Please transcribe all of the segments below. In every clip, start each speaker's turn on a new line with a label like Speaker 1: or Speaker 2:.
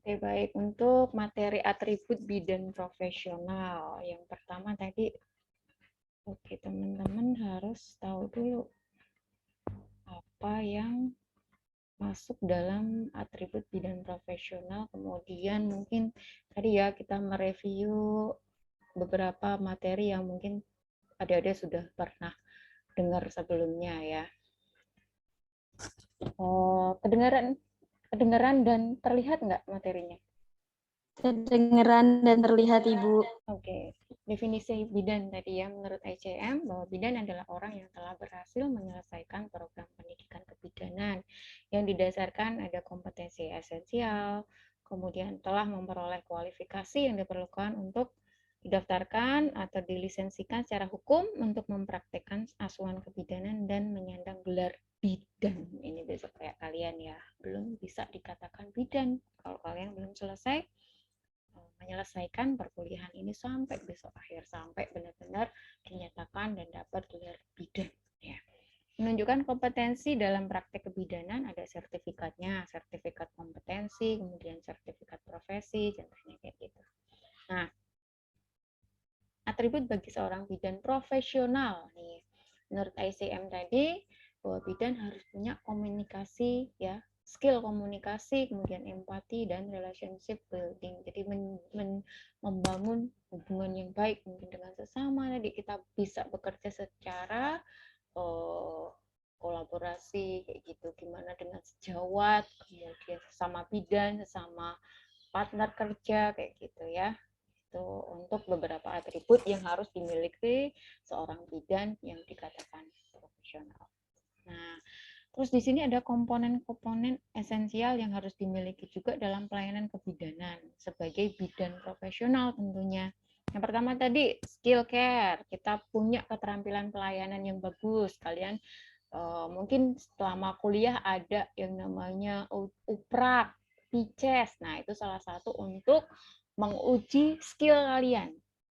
Speaker 1: Oke, baik. Untuk materi atribut bidan profesional. Yang pertama tadi, oke, teman-teman harus tahu dulu apa yang masuk dalam atribut bidan profesional. Kemudian mungkin tadi ya kita mereview beberapa materi yang mungkin adik-adik sudah pernah dengar sebelumnya ya. Kedengaran dan terlihat nggak materinya?
Speaker 2: Kedengeran dan terlihat, Ibu.
Speaker 1: Oke, definisi bidan tadi ya menurut ICM bahwa bidan adalah orang yang telah berhasil menyelesaikan program pendidikan kebidanan yang didasarkan ada kompetensi esensial, kemudian telah memperoleh kualifikasi yang diperlukan untuk didaftarkan atau dilisensikan secara hukum untuk mempraktekkan asuhan kebidanan dan menyandang gelar bidan. Ini besok kayak kalian ya, belum bisa dikatakan bidan kalau kalian belum selesai menyelesaikan perkuliahan ini sampai besok akhir, sampai benar-benar dinyatakan dan dapat gelar bidan ya. Menunjukkan kompetensi dalam praktek kebidanan ada sertifikatnya, sertifikat kompetensi, kemudian sertifikat profesi, contohnya kayak gitu. Nah, atribut bagi seorang bidan profesional nih. Menurut ICM tadi, bahwa bidan harus punya komunikasi ya, skill komunikasi, kemudian empati dan relationship building. Jadi membangun hubungan yang baik mungkin dengan sesama. Jadi kita bisa bekerja secara kolaborasi kayak gitu. Gimana dengan sejawat, kemudian sesama bidan, sesama partner kerja kayak gitu ya. Itu untuk beberapa atribut yang harus dimiliki seorang bidan yang dikatakan profesional. Nah, terus di sini ada komponen-komponen esensial yang harus dimiliki juga dalam pelayanan kebidanan sebagai bidan profesional tentunya. Yang pertama tadi skill care, kita punya keterampilan pelayanan yang bagus. Kalian mungkin selama kuliah ada yang namanya UPRAK, PICES. Nah, itu salah satu untuk menguji skill kalian,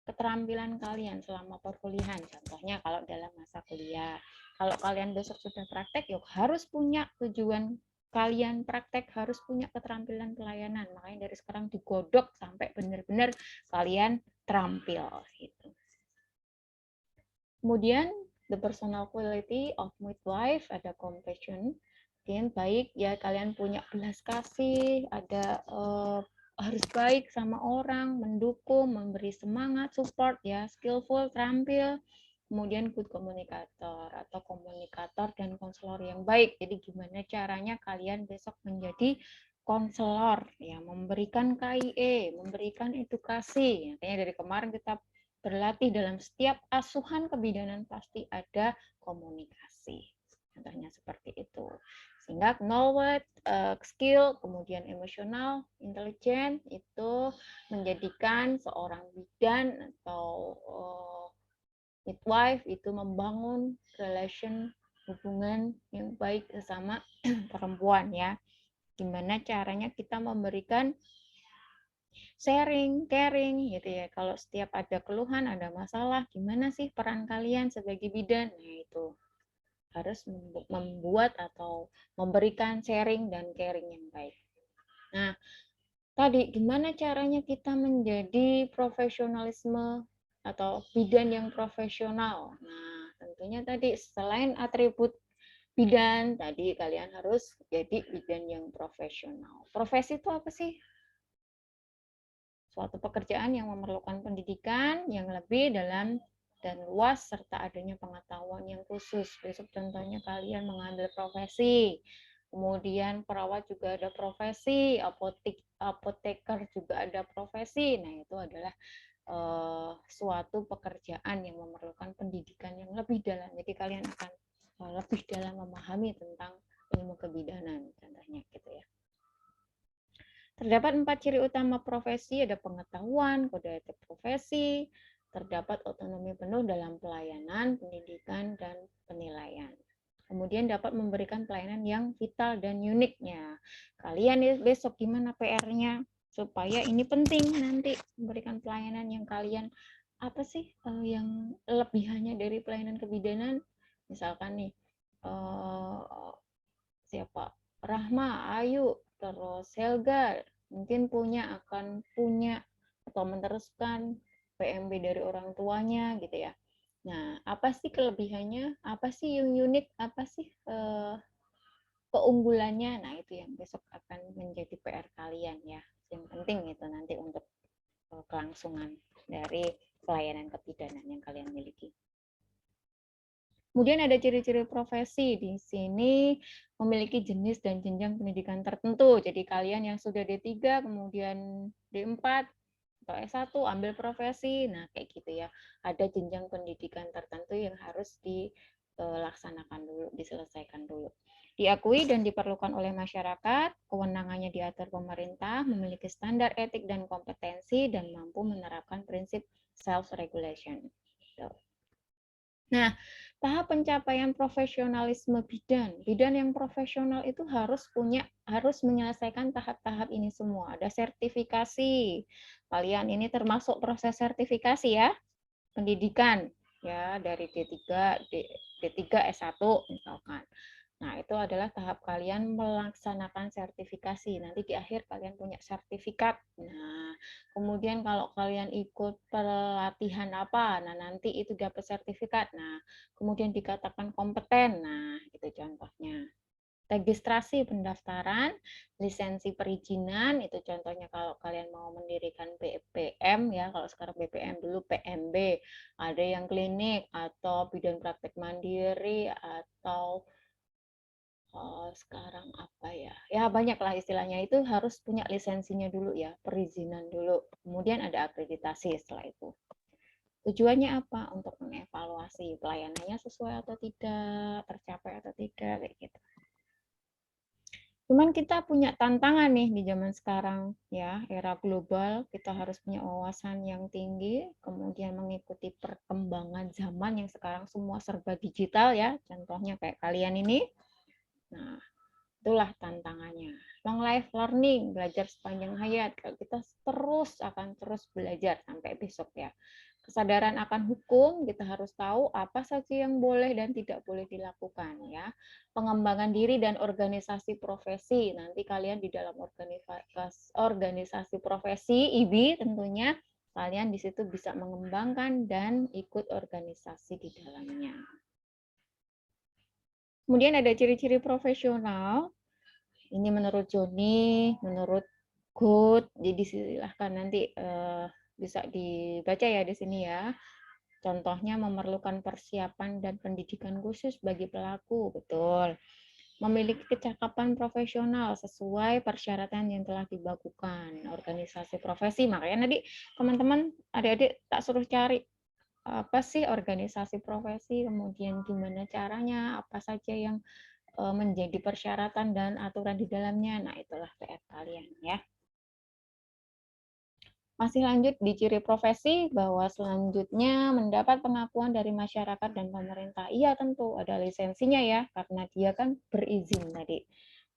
Speaker 1: keterampilan kalian selama perkuliahan. Contohnya kalau dalam masa kuliah. Kalau kalian besok sudah praktek, yuk harus punya tujuan kalian praktek, harus punya keterampilan pelayanan. Makanya dari sekarang digodok sampai benar-benar kalian terampil. Gitu. Kemudian the personal quality of midwife, ada compassion, mungkin baik ya kalian punya belas kasih, ada harus baik sama orang, mendukung, memberi semangat, support ya, skillful, terampil, kemudian good komunikator atau komunikator dan konselor yang baik. Jadi gimana caranya kalian besok menjadi konselor ya, memberikan KIE, memberikan edukasi. Makanya dari kemarin kita berlatih dalam setiap asuhan kebidanan pasti ada komunikasi. Contohnya seperti itu. Sehingga knowledge, skill, kemudian emosional, intelijen itu menjadikan seorang bidan atau midwife itu membangun relation hubungan yang baik sesama perempuan ya. Gimana caranya kita memberikan sharing, caring gitu ya. Kalau setiap ada keluhan, ada masalah, gimana sih peran kalian sebagai bidan? Nah, itu harus membuat atau memberikan sharing dan caring yang baik. Nah, tadi gimana caranya kita menjadi profesionalisme atau bidan yang profesional? Nah, tentunya tadi selain atribut bidan, tadi kalian harus jadi bidan yang profesional. Profesi itu apa sih? Suatu pekerjaan yang memerlukan pendidikan yang lebih dalam dan luas serta adanya pengetahuan yang khusus. Besok contohnya kalian mengambil profesi, kemudian perawat juga ada profesi, apoteker juga ada profesi. Nah, itu adalah suatu pekerjaan yang memerlukan pendidikan yang lebih dalam. Jadi kalian akan lebih dalam memahami tentang ilmu kebidanan, contohnya gitu ya. Terdapat 4 ciri utama profesi, ada pengetahuan, kode etik profesi, terdapat otonomi penuh dalam pelayanan, pendidikan, dan penilaian. Kemudian dapat memberikan pelayanan yang vital dan uniknya. Kalian besok gimana PR-nya? Supaya ini penting nanti memberikan pelayanan yang kalian apa sih yang lebihannya dari pelayanan kebidanan? Misalkan nih siapa? Rahma, Ayu, terus Helga, mungkin akan punya atau meneruskan PMB dari orang tuanya gitu ya. Nah, apa sih kelebihannya? Apa sih yang unik? Apa sih keunggulannya? Nah, itu yang besok akan menjadi PR kalian ya. Yang penting itu nanti untuk kelangsungan dari pelayanan kebidanan yang kalian miliki. Kemudian ada ciri-ciri profesi. Di sini memiliki jenis dan jenjang pendidikan tertentu. Jadi kalian yang sudah D3, kemudian D4, atau S1 ambil profesi. Nah, kayak gitu ya. Ada jenjang pendidikan tertentu yang harus dilaksanakan dulu, diselesaikan dulu. Diakui dan diperlukan oleh masyarakat, kewenangannya diatur pemerintah, memiliki standar etik dan kompetensi, dan mampu menerapkan prinsip self-regulation. Nah, tahap pencapaian profesionalisme bidan. Bidan yang profesional itu harus menyelesaikan tahap-tahap ini semua. Ada sertifikasi. Kalian ini termasuk proses sertifikasi ya, pendidikan ya dari D3, D3 S1 misalkan. Nah, itu adalah tahap kalian melaksanakan sertifikasi. Nanti di akhir kalian punya sertifikat. Nah, kemudian kalau kalian ikut pelatihan apa, nah nanti itu dapat sertifikat. Nah, kemudian dikatakan kompeten. Nah, itu contohnya. Registrasi pendaftaran, lisensi perizinan, itu contohnya kalau kalian mau mendirikan BPM ya, kalau sekarang BPM dulu PMB, ada yang klinik atau bidan praktek mandiri atau sekarang apa ya? Ya banyaklah istilahnya itu harus punya lisensinya dulu ya, perizinan dulu. Kemudian ada akreditasi setelah itu. Tujuannya apa? Untuk mengevaluasi pelayanannya sesuai atau tidak, tercapai atau tidak, kayak gitu. Cuman kita punya tantangan nih di zaman sekarang ya, era global, kita harus punya wawasan yang tinggi, kemudian mengikuti perkembangan zaman yang sekarang semua serba digital ya, contohnya kayak kalian ini. Nah, itulah tantangannya. Long life learning, belajar sepanjang hayat. Kita akan terus belajar sampai besok ya. Kesadaran akan hukum, kita harus tahu apa saja yang boleh dan tidak boleh dilakukan ya. Pengembangan diri dan organisasi profesi. Nanti kalian di dalam organisasi profesi IBI tentunya kalian di situ bisa mengembangkan dan ikut organisasi di dalamnya. Kemudian ada ciri-ciri profesional. Ini menurut Joni, menurut Good, jadi silahkan nanti bisa dibaca ya di sini ya. Contohnya memerlukan persiapan dan pendidikan khusus bagi pelaku, betul. Memiliki kecakapan profesional sesuai persyaratan yang telah dibakukan. Organisasi profesi, makanya tadi teman-teman adik-adik tak suruh cari apa sih organisasi profesi, kemudian gimana caranya, apa saja yang menjadi persyaratan dan aturan di dalamnya. Nah, itulah PR kalian ya. Masih lanjut di ciri profesi bahwa selanjutnya mendapat pengakuan dari masyarakat dan pemerintah. Iya tentu ada lisensinya ya, karena dia kan berizin tadi.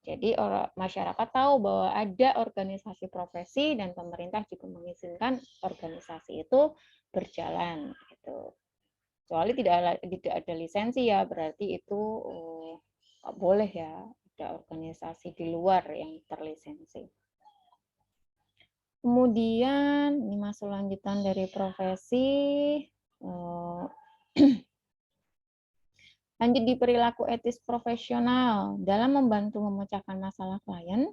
Speaker 1: Jadi masyarakat tahu bahwa ada organisasi profesi dan pemerintah juga mengizinkan organisasi itu berjalan. Gitu. Kecuali tidak ada lisensi ya, berarti itu nggak boleh ya ada organisasi di luar yang terlisensi. Kemudian ini masuk lanjutan dari profesi. Lanjut di perilaku etis profesional. Dalam membantu memecahkan masalah klien,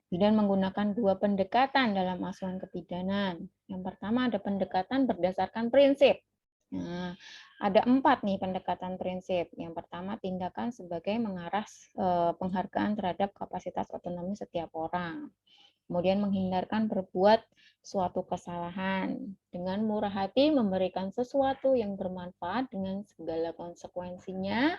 Speaker 1: bidan menggunakan dua pendekatan dalam asuhan kebidanan. Yang pertama ada pendekatan berdasarkan prinsip. Nah, ada 4 nih pendekatan prinsip. Yang pertama tindakan sebagai mengarah penghargaan terhadap kapasitas otonomi setiap orang. Kemudian menghindarkan berbuat suatu kesalahan. Dengan murah hati memberikan sesuatu yang bermanfaat dengan segala konsekuensinya,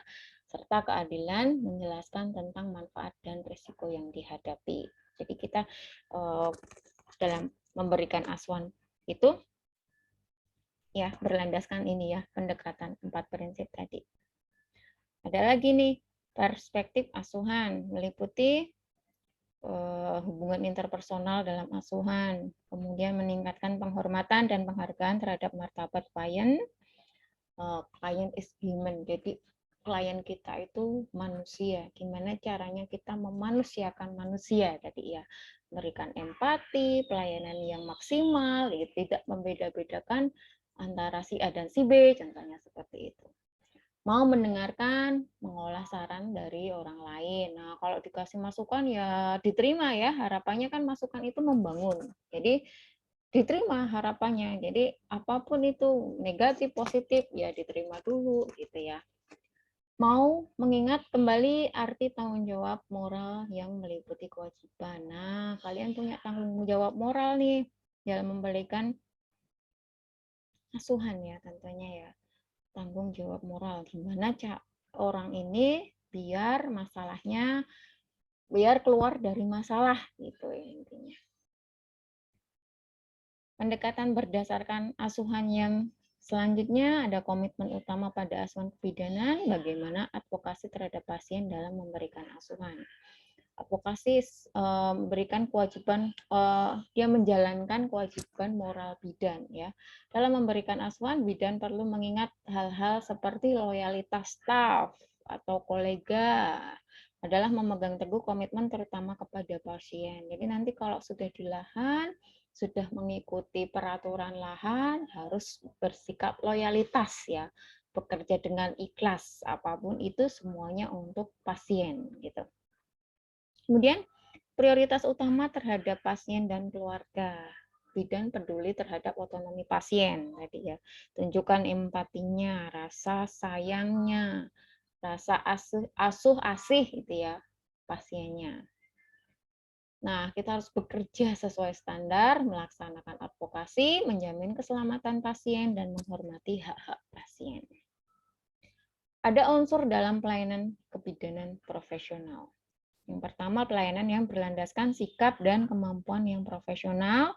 Speaker 1: serta keadilan menjelaskan tentang manfaat dan risiko yang dihadapi. Jadi kita dalam memberikan asuhan itu ya berlandaskan ini ya pendekatan 4 prinsip tadi. Ada lagi nih perspektif asuhan meliputi hubungan interpersonal dalam asuhan, kemudian meningkatkan penghormatan dan penghargaan terhadap martabat klien. Client is human, jadi klien kita itu manusia. Gimana caranya kita memanusiakan manusia tadi ya, memberikan empati, pelayanan yang maksimal, gitu. Tidak membeda-bedakan antara si A dan si B, contohnya seperti itu. Mau mendengarkan, mengolah saran dari orang lain. Nah, kalau dikasih masukan ya diterima ya, harapannya kan masukan itu membangun. Jadi diterima harapannya. Jadi apapun itu negatif, positif ya diterima dulu gitu ya. Mau mengingat kembali arti tanggung jawab moral yang meliputi kewajiban. Nah, kalian punya tanggung jawab moral nih dalam memberikan asuhan ya tentunya ya. Tanggung jawab moral gimana orang ini biar keluar dari masalah gitu ya intinya. Pendekatan berdasarkan asuhan yang selanjutnya ada komitmen utama pada asuhan kebidanan, bagaimana advokasi terhadap pasien dalam memberikan asuhan. Advokasi memberikan kewajiban, dia menjalankan kewajiban moral bidan ya. Dalam memberikan asuhan, bidan perlu mengingat hal-hal seperti loyalitas staf atau kolega adalah memegang teguh komitmen terutama kepada pasien. Jadi nanti kalau sudah di lahan, sudah mengikuti peraturan lahan, harus bersikap loyalitas ya, bekerja dengan ikhlas, apapun itu semuanya untuk pasien gitu. Kemudian prioritas utama terhadap pasien dan keluarga. Bidan peduli terhadap otonomi pasien tadi ya. Tunjukkan empatinya, rasa sayangnya, rasa asuh asih gitu ya pasiennya. Nah, kita harus bekerja sesuai standar, melaksanakan advokasi, menjamin keselamatan pasien, dan menghormati hak-hak pasien. Ada unsur dalam pelayanan kebidanan profesional. Yang pertama, pelayanan yang berlandaskan sikap dan kemampuan yang profesional,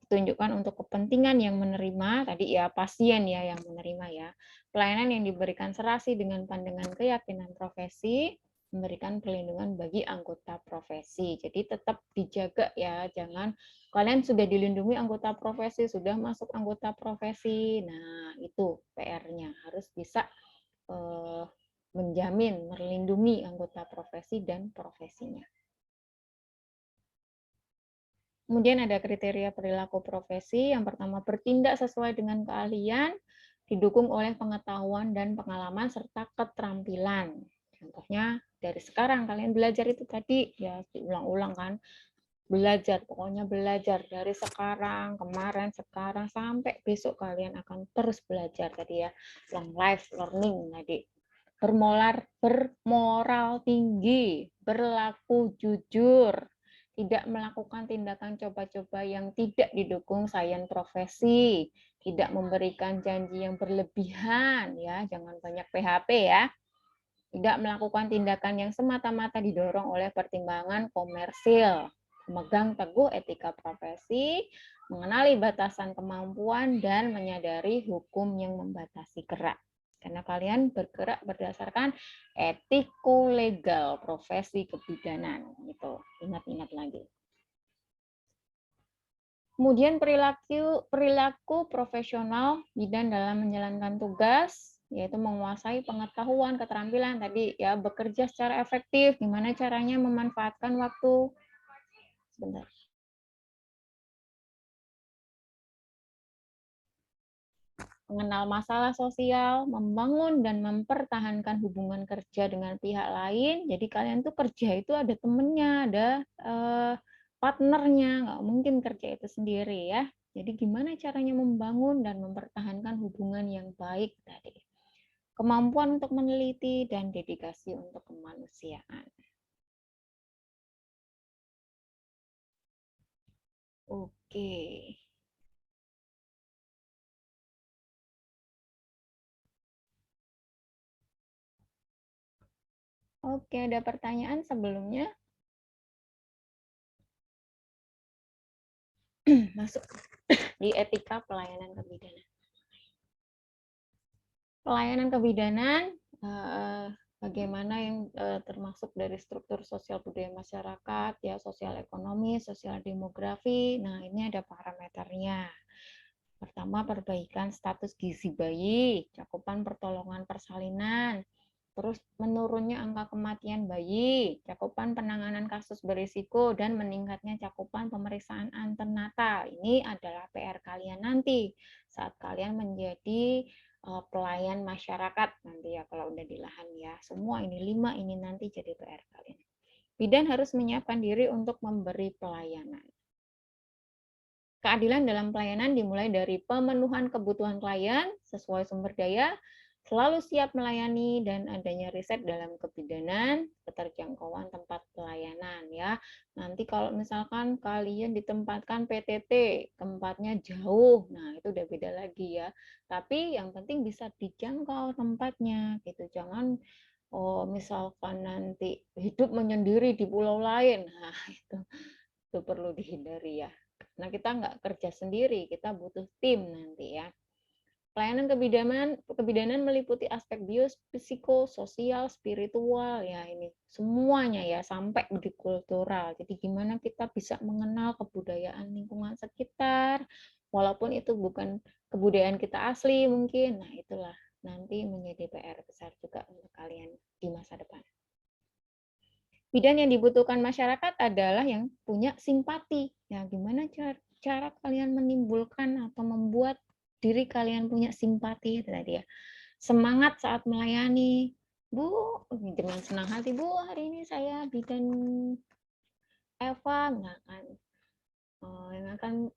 Speaker 1: ditunjukkan untuk kepentingan yang menerima, tadi ya pasien ya yang menerima ya. Pelayanan yang diberikan serasi dengan pandangan keyakinan profesi, memberikan perlindungan bagi anggota profesi. Jadi tetap dijaga ya, jangan kalian sudah dilindungi anggota profesi, sudah masuk anggota profesi. Nah, itu PR-nya harus bisa menjamin, melindungi anggota profesi dan profesinya. Kemudian ada kriteria perilaku profesi. Yang pertama, bertindak sesuai dengan keahlian, didukung oleh pengetahuan dan pengalaman serta keterampilan. Contohnya dari sekarang kalian belajar itu tadi ya diulang-ulang kan. Belajar, pokoknya belajar dari sekarang, kemarin, sekarang sampai besok kalian akan terus belajar tadi ya. Long life learning tadi. Bermoral tinggi, berlaku jujur, tidak melakukan tindakan coba-coba yang tidak didukung sains profesi, tidak memberikan janji yang berlebihan ya, jangan banyak PHP ya. Tidak melakukan tindakan yang semata-mata didorong oleh pertimbangan komersil. Memegang teguh etika profesi, mengenali batasan kemampuan dan menyadari hukum yang membatasi gerak. Karena kalian bergerak berdasarkan etiko-legal profesi kebidanan. Gitu. Ingat-ingat lagi. Kemudian perilaku profesional bidan dalam menjalankan tugas, yaitu menguasai pengetahuan, keterampilan tadi ya, bekerja secara efektif, gimana caranya memanfaatkan waktu. Sebentar. Mengenal masalah sosial, membangun dan mempertahankan hubungan kerja dengan pihak lain. Jadi kalian tuh kerja itu ada temennya, ada partnernya, nggak mungkin kerja itu sendiri ya. Jadi gimana caranya membangun dan mempertahankan hubungan yang baik tadi. Kemampuan untuk meneliti dan dedikasi untuk kemanusiaan. Oke. Oke, ada pertanyaan sebelumnya? Masuk di etika pelayanan kebidanan. Pelayanan kebidanan, bagaimana yang termasuk dari struktur sosial budaya masyarakat, ya sosial ekonomi, sosial demografi. Nah, ini ada parameternya. Pertama, perbaikan status gizi bayi, cakupan pertolongan persalinan, terus menurunnya angka kematian bayi, cakupan penanganan kasus berisiko, dan meningkatnya cakupan pemeriksaan antenatal. Ini adalah PR kalian nanti saat kalian menjadi pelayan masyarakat nanti ya kalau udah di lahan ya. Semua ini 5 ini nanti jadi PR kalian. Bidan harus menyiapkan diri untuk memberi pelayanan. Keadilan dalam pelayanan dimulai dari pemenuhan kebutuhan klien sesuai sumber daya, selalu siap melayani, dan adanya riset dalam kebidanan, keterjangkauan tempat pelayanan ya. Nanti kalau misalkan kalian ditempatkan PTT, tempatnya jauh, nah itu udah beda lagi ya. Tapi yang penting bisa dijangkau tempatnya gitu. Jangan misalkan nanti hidup menyendiri di pulau lain, nah itu perlu dihindari ya. Nah, kita nggak kerja sendiri, kita butuh tim nanti ya. Pelayanan kebidanan meliputi aspek biopsikososial, spiritual, ya ini semuanya ya, sampai di kultural. Jadi gimana kita bisa mengenal kebudayaan lingkungan sekitar, walaupun itu bukan kebudayaan kita asli mungkin. Nah, itulah nanti menjadi PR besar juga untuk kalian di masa depan. Bidan yang dibutuhkan masyarakat adalah yang punya simpati. Ya, gimana cara kalian menimbulkan atau membuat diri kalian punya simpati itu tadi ya. Semangat saat melayani. Bu, dengan senang hati, Bu, hari ini saya bidan Eva yang akan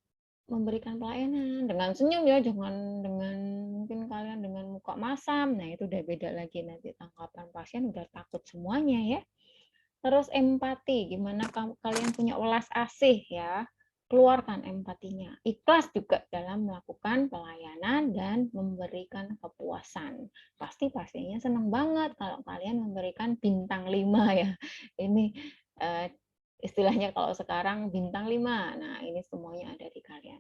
Speaker 1: memberikan pelayanan dengan senyum ya, jangan dengan mungkin kalian dengan muka masam. Nah, itu udah beda lagi nanti tanggapan pasien udah takut semuanya ya. Terus empati, gimana kalian punya welas asih ya, keluarkan empatinya. Ikhlas juga dalam melakukan pelayanan dan memberikan kepuasan. Pasti pastinya senang banget kalau kalian memberikan bintang 5 ya. Ini istilahnya kalau sekarang bintang 5. Nah, ini semuanya ada di kalian.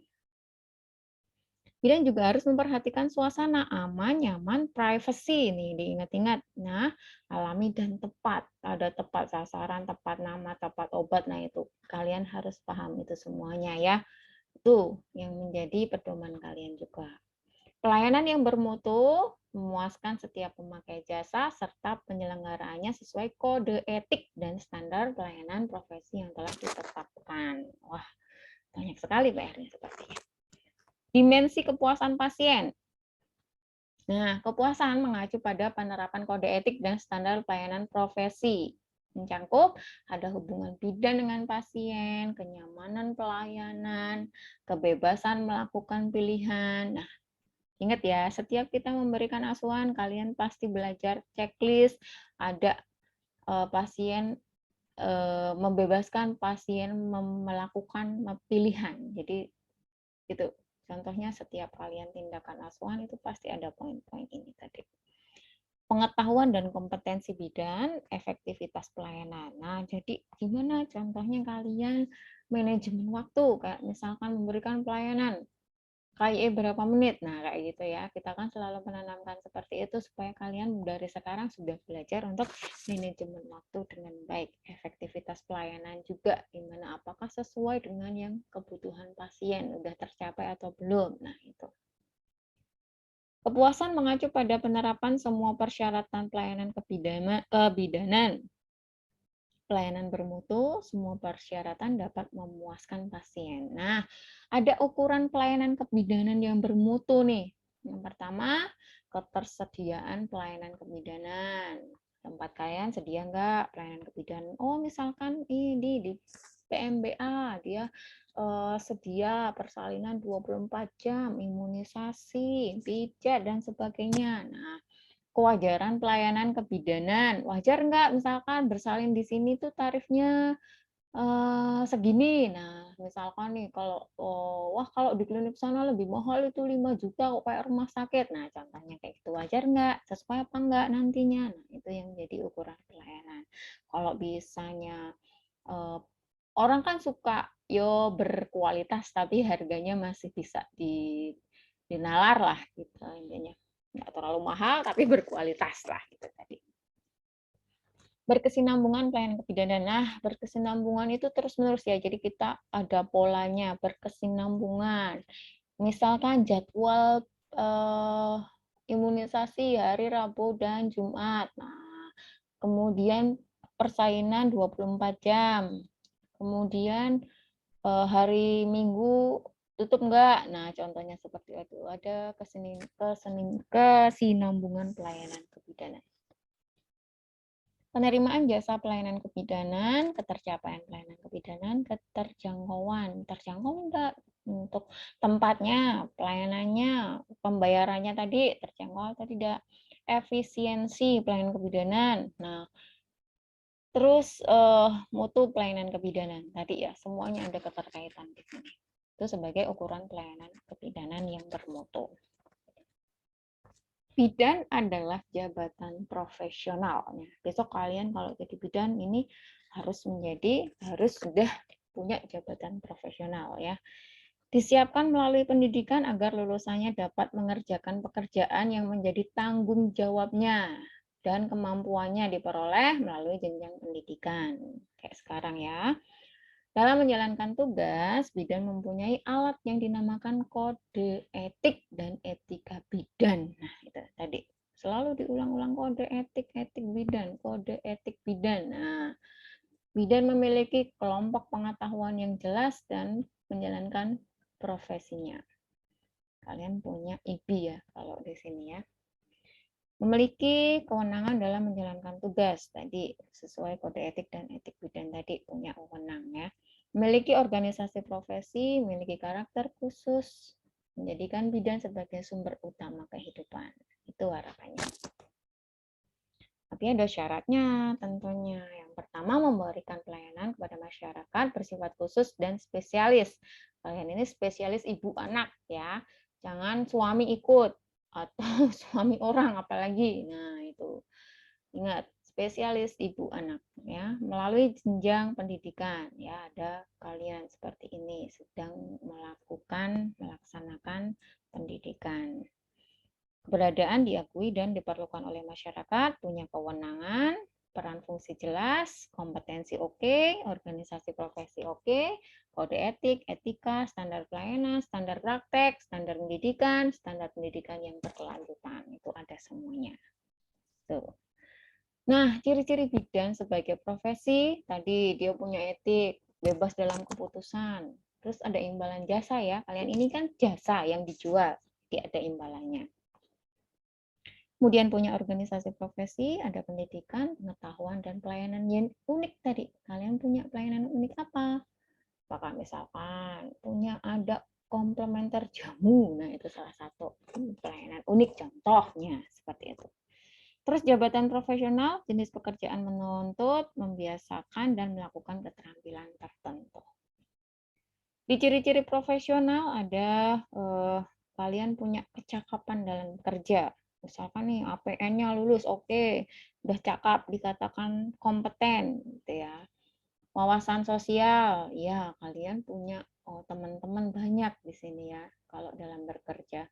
Speaker 1: Bidan juga harus memperhatikan suasana aman, nyaman, privacy. Nih, diingat-ingat. Nah, alami dan tepat. Ada tepat sasaran, tepat nama, tepat obat. Nah, itu kalian harus paham itu semuanya ya. Itu yang menjadi pedoman kalian juga. Pelayanan yang bermutu, memuaskan setiap pemakai jasa, serta penyelenggaraannya sesuai kode etik dan standar pelayanan profesi yang telah ditetapkan. Wah, banyak sekali PR-nya sepertinya. Dimensi kepuasan pasien. Nah, kepuasan mengacu pada penerapan kode etik dan standar pelayanan profesi. Mencangkup ada hubungan bidan dengan pasien, kenyamanan pelayanan, kebebasan melakukan pilihan. Nah, ingat ya, setiap kita memberikan asuhan, kalian pasti belajar checklist, ada pasien membebaskan pasien melakukan pilihan. Jadi itu contohnya setiap kalian tindakan asuhan itu pasti ada poin-poin ini tadi. Pengetahuan dan kompetensi bidan, efektivitas pelayanan. Nah, jadi gimana contohnya kalian manajemen waktu, kayak misalkan memberikan pelayanan KIE berapa menit. Nah, kayak gitu ya. Kita kan selalu menanamkan seperti itu supaya kalian dari sekarang sudah belajar untuk manajemen waktu dengan baik. Efektivitas pelayanan juga gimana, apakah sesuai dengan yang kebutuhan pasien, udah tercapai atau belum. Nah, itu. Kepuasan mengacu pada penerapan semua persyaratan pelayanan kebidanan. Pelayanan bermutu, semua persyaratan dapat memuaskan pasien. Nah, ada ukuran pelayanan kebidanan yang bermutu nih. Yang pertama, ketersediaan pelayanan kebidanan. Tempat kalian sedia nggak pelayanan kebidanan? Oh, misalkan ini di PMBA, dia sedia persalinan 24 jam, imunisasi, pijat, dan sebagainya. Nah, kewajaran pelayanan kebidanan. Wajar nggak misalkan bersalin di sini tuh tarifnya segini. Nah, misalkan nih kalau wah kalau di klinik sana lebih mahal itu 5 juta kok kayak rumah sakit. Nah, contohnya kayak gitu wajar nggak? Sesuai apa nggak nantinya? Nah, itu yang jadi ukuran pelayanan. Kalau bisanya orang kan suka yo berkualitas tapi harganya masih bisa dinalar lah gitu intinya. Nggak terlalu mahal tapi berkualitas lah gitu tadi. Berkesinambungan pelayanan kebidanan. Nah, berkesinambungan itu terus-menerus ya. Jadi kita ada polanya, berkesinambungan. Misalkan jadwal imunisasi hari Rabu dan Jumat. Nah, kemudian persaingan 24 jam, kemudian hari Minggu tutup enggak? Nah, contohnya seperti itu. Ada kesinambungan pelayanan kebidanan. Penerimaan jasa pelayanan kebidanan, ketercapaian pelayanan kebidanan, keterjangkauan. Terjangkau enggak? Untuk tempatnya, pelayanannya, pembayarannya tadi terjangkau atau tidak? Efisiensi pelayanan kebidanan. Nah, terus mutu pelayanan kebidanan. Tadi ya, semuanya ada keterkaitan di sini. Itu sebagai ukuran pelayanan kebidanan yang bermutu. Bidan adalah jabatan profesional. Besok kalian kalau jadi bidan ini harus sudah punya jabatan profesional ya. Disiapkan melalui pendidikan agar lulusannya dapat mengerjakan pekerjaan yang menjadi tanggung jawabnya dan kemampuannya diperoleh melalui jenjang pendidikan. Kayak sekarang ya. Dalam menjalankan tugas, bidan mempunyai alat yang dinamakan kode etik dan etika bidan. Nah, itu tadi. Selalu diulang-ulang kode etik bidan, kode etik bidan. Nah, bidan memiliki kelompok pengetahuan yang jelas dan menjalankan profesinya. Kalian punya IBI ya kalau di sini ya. Memiliki kewenangan dalam menjalankan tugas tadi sesuai kode etik dan etik bidan tadi punya wewenang ya. Memiliki organisasi profesi, memiliki karakter khusus, menjadikan bidan sebagai sumber utama kehidupan. Itu harapannya. Tapi ada syaratnya tentunya. Yang pertama memberikan pelayanan kepada masyarakat bersifat khusus dan spesialis. Kalian ini spesialis ibu anak ya. Jangan suami ikut atau suami orang apalagi. Nah, itu. Ingat, spesialis ibu anak ya, melalui jenjang pendidikan ya, ada kalian seperti ini sedang melaksanakan pendidikan. Keberadaan diakui dan diperlukan oleh masyarakat, punya kewenangan, peran fungsi jelas, kompetensi oke, organisasi profesi oke, kode etik, etika, standar pelayanan, standar praktek, standar pendidikan yang berkelanjutan. Itu ada semuanya. Tuh. Nah, ciri-ciri bidan sebagai profesi, tadi dia punya etik, bebas dalam keputusan. Terus ada imbalan jasa ya. Kalian ini kan jasa yang dijual, jadi ada imbalannya. Kemudian punya organisasi profesi, ada pendidikan, pengetahuan, dan pelayanan yang unik tadi. Kalian punya pelayanan unik apa? Apakah misalkan punya ada komplementer jamu, nah itu salah satu pelayanan unik contohnya, seperti itu. Terus jabatan profesional, jenis pekerjaan menuntut, membiasakan, dan melakukan keterampilan tertentu. Di ciri-ciri profesional ada kalian punya kecakapan dalam kerja. Misalkan nih APN-nya lulus, oke, udah cakap, dikatakan kompeten, gitu ya. Wawasan sosial, ya kalian punya teman-teman banyak di sini ya kalau dalam bekerja.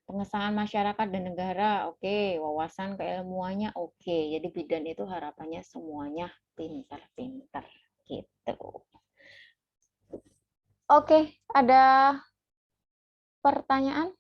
Speaker 1: Pengesahan masyarakat dan negara, oke. Wawasan keilmuannya, oke. Jadi bidan itu harapannya semuanya pintar-pintar gitu. Oke, ada pertanyaan?